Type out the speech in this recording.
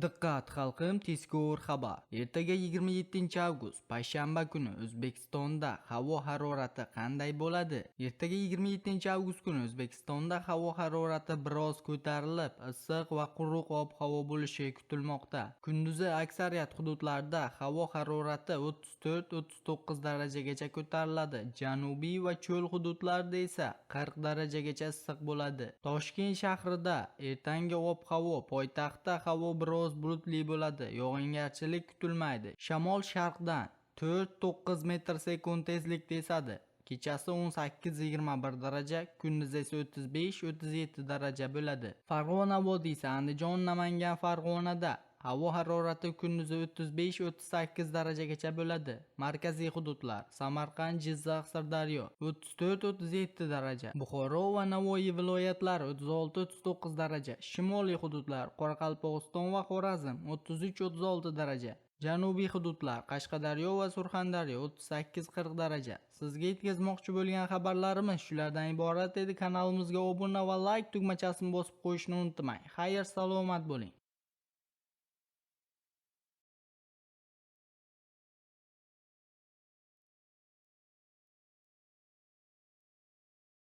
Diqqat xalqim, tezkor xabar. Ertaga 27-avgust payshanba kuni O'zbekistonda havo harorati qanday bo'ladi? Ertaga 27-avgust kuni O'zbekistonda havo harorati biroz ko'tarilib, issiq va quruq ob-havo bo'lishi kutilmoqda. Kunduzi aksariyat hududlarda havo harorati 34-39 darajagacha ko'tariladi. Janubiy va cho'l hududlarda esa 40 darajagacha issiq bo'ladi. Toshkent shahrida ertangi ob-havo poytaxtda havo biroz bulutli bo'ladi, yog'ingarchilik kutilmaydi. Shamol sharqdan 4-9 metr/sekund tezlikda esadi. Kechasi 18-21 daraja, kunduz esa 35-37 daraja bo'ladi. Farg'ona vodiysi Andijon, Namangan, Farg'onada havo harorati kunduzi 35-38 darajagacha bo'ladi. Markaziy hududlar Samarqand, Jizzax, Sirdaryo 34-37 daraja. Buxoro va Navoiy viloyatlari 36-39 daraja. Shimoliy hududlar Qoraqalpog'iston va Xorazm 33-36 daraja. Janubiy hududlar Qashqadaryo va Surxondaryo 38-40 daraja. Sizga yetkazmoqchi bo'lgan xabarlarimiz shulardan iborat edi. Kanalimizga obuna va like tugmachasini bosib qo'yishni unutmang. Xayr, salomat bo'ling.